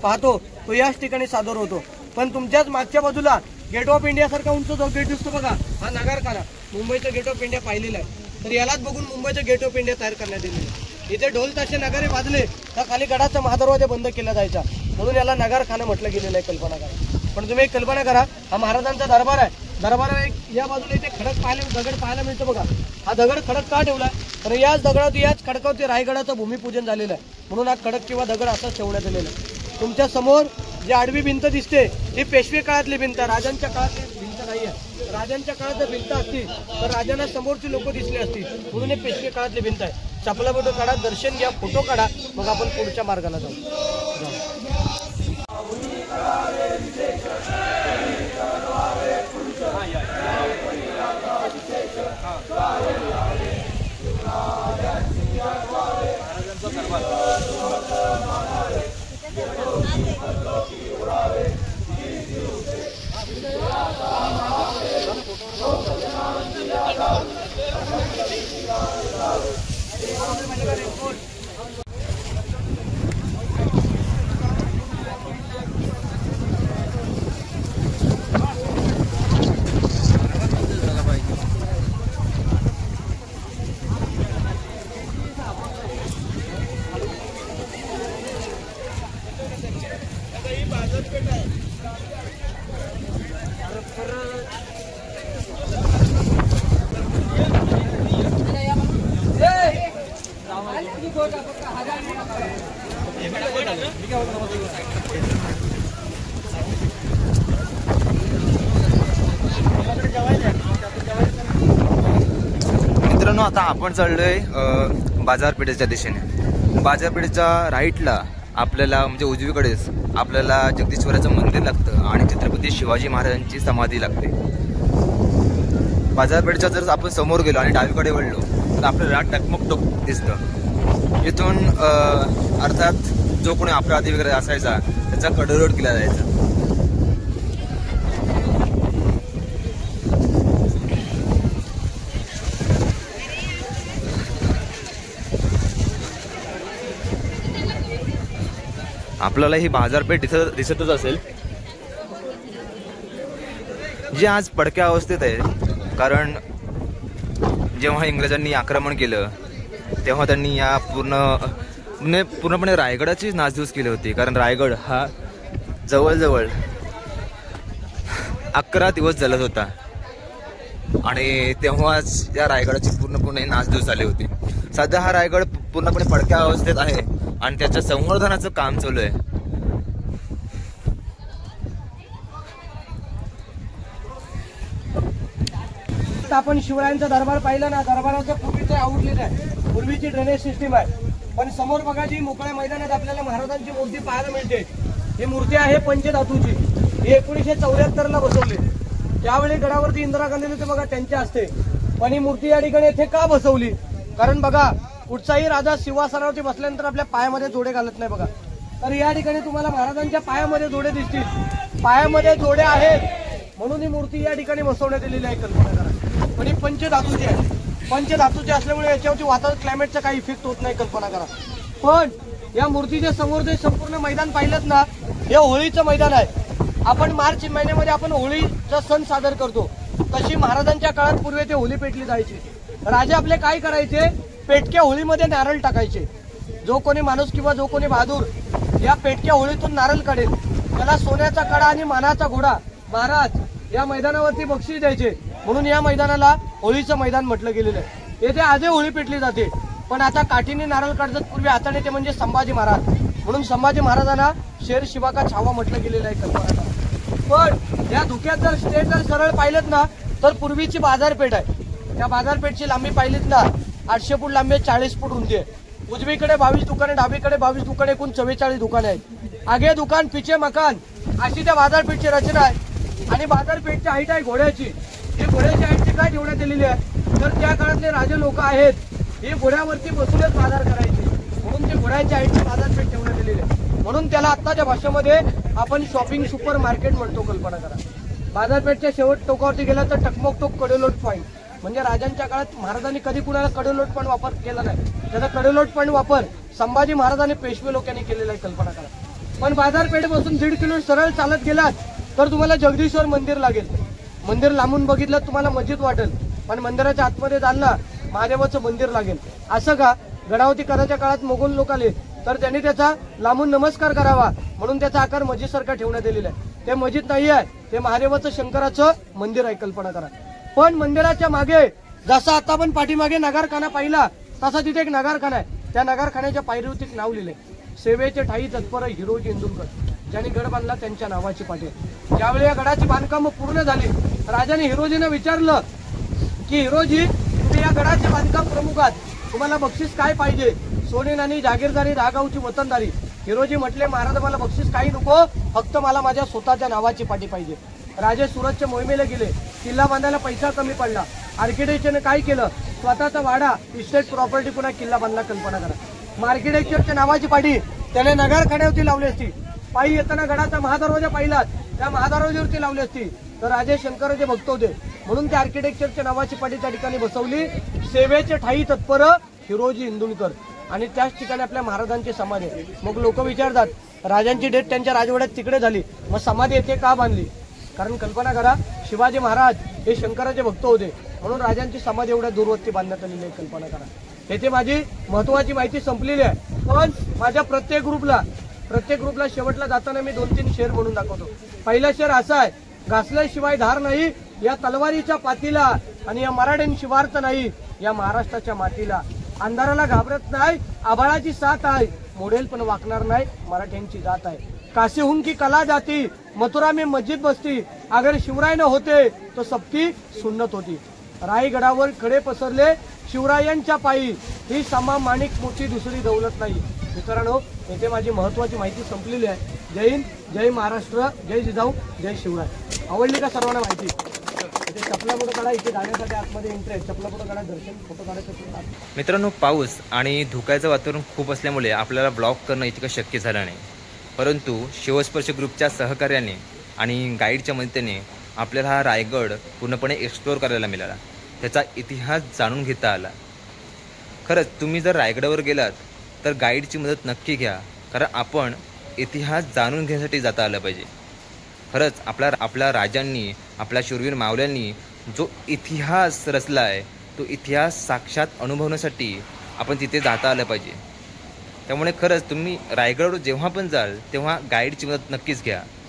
Speaker 3: पाहतो, तो याच ठिकाणी सादर होतो. पण तुमच्याच मागच्या बाजूला गेट ऑफ इंडिया सारखा उंच जो गेट दिसतो बघा, हा नगारखाना, मुंबईचं गेट ऑफ इंडिया पाहिलेला आहे. तर यालाच बघून मुंबईचं गेट ऑफ इंडिया तयार करण्यात येईल. इथे ढोल ताशे नगारे वाजले तर खाली गडाचा महादरवाजा बंद केला जायचा, म्हणून याला नगारखाना म्हटलं गेलेलं आहे. कल्पना करा. पण तुम्ही एक कल्पना करा, हा महाराजांचा दरबार आहे. दरबार या बाजूला इथे खडक दगड पाहायला मिळतो बघा, हा दगड खडक का ठेवलाय तर याच दगडात याच खडकावरती रायगडाचं भूमिपूजन झालेलं आहे, म्हणून हा खडक किंवा दगड असाच ठेवण्यात आलेला आहे. तुमच्या समोर जी आडवी भिंत दिसते ही पेशवे काळातली भिंत, राजांच्या काळातली भिंत नाही आहे. राजांच्या काळात जर भिंत असती तर राजांना समोरची लोक दिसली असती, म्हणून हे पेशवे काळातली भिंत आहे. चपला फोटो काढा, दर्शन घ्या, फोटो काढा, मग आपण पुढच्या मार्गाला जाऊ.
Speaker 1: मित्रांनो, आता आपण चाललोय बाजारपेठेच्या दिशेने. बाजारपेठेच्या राईटला आपल्याला म्हणजे उजवीकडेच आपल्याला जगदीश्वराचं मंदिर लागतं आणि छत्रपती शिवाजी महाराजांची समाधी लागते. बाजारपेठेच्या जर आपण समोर गेलो आणि डावीकडे वळलो तर आपल्याला टकमक टोक दिसतं. इथून अर्थात जो कोणी अपराधी वगैरे असायचा त्याचा कडलोट केला जायचा. आपल्याला ही बाजारपेठ इथं दिसतच असेल, जी आज पडक्या अवस्थेत आहे. कारण जेव्हा इंग्रजांनी आक्रमण केलं तेव्हा त्यांनी या पूर्णपणे रायगडाचीच नासधूस केली होती. कारण रायगड हा जवळजवळ 11 दिवस जलत होता आणि तेव्हाच या रायगडाची पूर्णपणे नासधूस झाली होती. सध्या हा रायगड पूर्णपणे पडक्या अवस्थेत आहे आणि त्याच्या संवर्धनाचं काम चालू आहे.
Speaker 3: आपण शिवरायांचा दरबार पाहिला ना, दरबाराचं पूर्वीचं आउटलेट आहे, पूर्वीची ड्रेनेज सिस्टीम आहे. पण समोर बघा जी मोकळ्या मैदानात आपल्याला महाराजांची मूर्ती पाहायला मिळते, ही मूर्ती आहे पंचधातूची. ही 1974 ला बसवली. त्यावेळी गडावरती इंदिरा गांधी होते बघा, त्यांच्या हस्ते. पण ही मूर्ती या ठिकाणी येथे का बसवली, कारण बघा कुठचाही राजा सिंहासनावरती बसल्यानंतर आपल्या पायामध्ये जोडे घालत नाही बघा. तर या ठिकाणी तुम्हाला महाराजांच्या पायामध्ये जोडे दिसतील, पायामध्ये जोडे आहेत म्हणून ही मूर्ती या ठिकाणी बसवण्यात आलेली आहे. कल्पना करा. पण ही पंचधातूची आहे. पंचधातूची असल्यामुळे याच्यावरती वातावरण क्लायमेटचा काही इफेक्ट होत नाही. कल्पना करा. पण या मूर्तीच्या समोर जे संपूर्ण मैदान पाहिलं ना, हे होळीचं मैदान आहे. आपण मार्च महिन्यामध्ये आपण होळीचा सण साजरा करतो, तशी महाराजांच्या काळात पूर्वी ते होळी पेटली जायची. राजा आपले काय करायचे, पेटक्या होळीमध्ये नारळ टाकायचे. जो कोणी माणूस किंवा जो कोणी बहादूर या पेटक्या होळीतून नारळ काढेल त्याला सोन्याचा कडा आणि मानाचा घोडा महाराज या मैदानावरती बक्षीस द्यायचे. म्हणून या मैदानाला होळीचं मैदान म्हटलं गेलेलं आहे. येथे आजही होळी पेटली जाते. पण आता काठीने नारळ काढतात, पूर्वी हाताने, ते म्हणजे संभाजी महाराज. म्हणून संभाजी महाराजांना शेर शिवा का छावा म्हटलं गेलेलं आहे. कल्पना. पण या धुक्यात जर स्टेट जर सरळ पाहिलेत ना तर पूर्वीची बाजारपेठ आहे. त्या बाजारपेठची लांबी पाहिलीत ना 800 फूट लांबी, 40 फूट रुंदी आहे. उजवीकडे 22 दुकाने, डावीकडे 22 दुकाने, एकूण 44 दुकाने आहेत. आगे दुकान पिछे मकान, अशी त्या बाजारपेठची रचना आहे. आणि बाजारपेठची हाईट आहे घोड्याची. ही घोड्याची हाईटची काय ठेवण्यात आलेली आहे, तर त्या काळातले राजे लोक आहेत, हे घोड्यावरती बसूनच बाजार करायचे. म्हणून ते घोड्याच्या हाईटची बाजारपेठ ठेवण्यात आलेली आहे. म्हणून त्याला आत्ताच्या भाषेमध्ये आपण शॉपिंग सुपर मार्केट म्हणतो. कल्पना करा. बाजारपेठच्या शेवट टोकावरती गेला तर टकमक टोक कडेलोट पॉईंट, म्हणजे राजांच्या काळात महाराजांनी कधी कुणाला कडेलोट पण वापर केला नाही. त्याचा कडेलोट पण वापर संभाजी महाराजांनी पेशवे लोकांनी केलेला आहे. कल्पना करा. पण बाजारपेठेपासून 1.5 किलोमीटर सरळ चालत गेलात तर तुम्हाला जगदीश्वर मंदिर लागेल. मंदिर लांबून बघितलं तुम्हाला मस्जिद वाटेल, पण मंदिराच्या आतमध्ये जाल ना महादेवाचं मंदिर लागेल. असं का, गडावती कराच्या काळात मोगल लोक आले तर त्यांनी त्याचा लांबून नमस्कार करावा म्हणून त्याचा आकार मस्जिद सारखा ठेवण्यात आलेला आहे. ते मस्जिद नाही आहे, ते महादेवाचं शंकराचं मंदिर आहे. कल्पना करा. पण मंदिराच्या मागे जसा आता आपण पाठीमागे नगारखाना पाहिला तसा तिथे एक नगारखाना आहे, त्या नगारखान्याच्या पायरीवरती एक नाव लिहिले, सेवेचे ठाई तत्पर हिरोजी इंदुरकर, ज्यांनी गड बांधला त्यांच्या नावाची पाटी. ज्यावेळी या गडाची बांधकाम पूर्ण झाली, राजाने हिरोजीने विचारलं की हिरोजी, तुम्ही या गडाचे बांधकाम प्रमुख आहात, तुम्हाला बक्षीस काय पाहिजे? सोने नाणी, जागीरदारी, दहा वतनदारी. हिरोजी म्हटले, महाराज मला बक्षीस काही नको, फक्त मला माझ्या स्वतःच्या नावाची पाटी पाहिजे. राजे सुरतच्या मोहिमेला गेले, किल्ला बांधायला पैसा कमी पडला. आर्किटेक्चरने काय केलं, स्वतःचा वाडा, इस्टेट प्रॉपर्टी पुन्हा किल्ला बांधला. कल्पना करा, आर्किटेक्चरच्या नावाची पाटी त्याने नगारखान्यावरती लावली असती. पायी येताना गडाचा महादरवाजा पाहिलात, त्या महादरवाज्यावरती लावली असती. तर राजे शंकराचे भक्त होते म्हणून त्या आर्किटेक्चरच्या नावाची पाटी त्या ठिकाणी बसवली, सेवेचे ठाई तत्पर हिरोजी इंदुरकर. आणि त्याच ठिकाणी आपल्या महाराजांची समाधी आहे. मग लोक विचारतात, राजांची डेथ त्यांच्या राजवाड्यात तिकडे झाली, मग समाधी येथे का बांधली? कारण कल्पना करा, शिवाजी महाराज हे शंकराचे भक्त होते म्हणून राजांची समाधी एवढ्या दूरवरती बांधण्यात आलेली आहे. कल्पना करा. येथे माझी महत्वाची माहिती संपलेली आहे, पण माझ्या प्रत्येक ग्रुपला शेवटला जाताना मी 2-3 शेर म्हणून दाखवतो. पहिला शेर असा आहे, घासल्याशिवाय धार नाही या तलवारीच्या पातीला, आणि या मराठ्यांशिवार्थ नाही या महाराष्ट्राच्या मातीला. अंधाराला घाबरत नाही, आभाळाची साथ आहे, मोडेल पण वाकणार नाही, मराठ्यांची जात आहे. काशीहून की कला जाती, मथुरा में मस्जिद बसती, अगर शिवराय न होते तो सबकी सुन्नत होती. रायगडावर खडे पसरले शिवरायांच्या पायी, ही समा माणिक मोठी दुसरी दौलत नाही. मित्रांनो, येथे माझी महत्वाची माहिती संपलेली आहे. जय हिंद, जय महाराष्ट्र, जय जिजाऊ, जय शिवराय. आवडली का सर्वांना माहिती? इथे चपला फोटो काढा, इथे जाण्यासाठी आतमध्ये एंट्री आहे, चपला फोटो काढा, दर्शन फोटो काढायचं.
Speaker 1: मित्रांनो, पाऊस आणि धुक्याचं वातावरण खूप असल्यामुळे आपल्याला ब्लॉग करणं इतकं शक्य झालं नाही, परंतु शिवस्पर्श ग्रुपच्या सहकार्याने आणि गाईडच्या मदतीने आपल्याला हा रायगड पूर्णपणे एक्सप्लोअर करायला मिळाला, त्याचा इतिहास जाणून घेता आला. खरंच तुम्ही जर रायगडावर गेलात तर गाईडची मदत नक्की घ्या, कारण आपण इतिहास जाणून घेण्यासाठी जाता आलं पाहिजे. खरंच आपल्या राजांनी, आपल्या शूरवीर मावल्यांनी जो इतिहास रचला आहे, तो इतिहास साक्षात अनुभवण्यासाठी आपण तिथे जाता आलं पाहिजे. त्यामुळे खरंच तुम्ही रायगडवर जेव्हा पण जाल तेव्हा गाईडची मदत नक्कीच घ्या.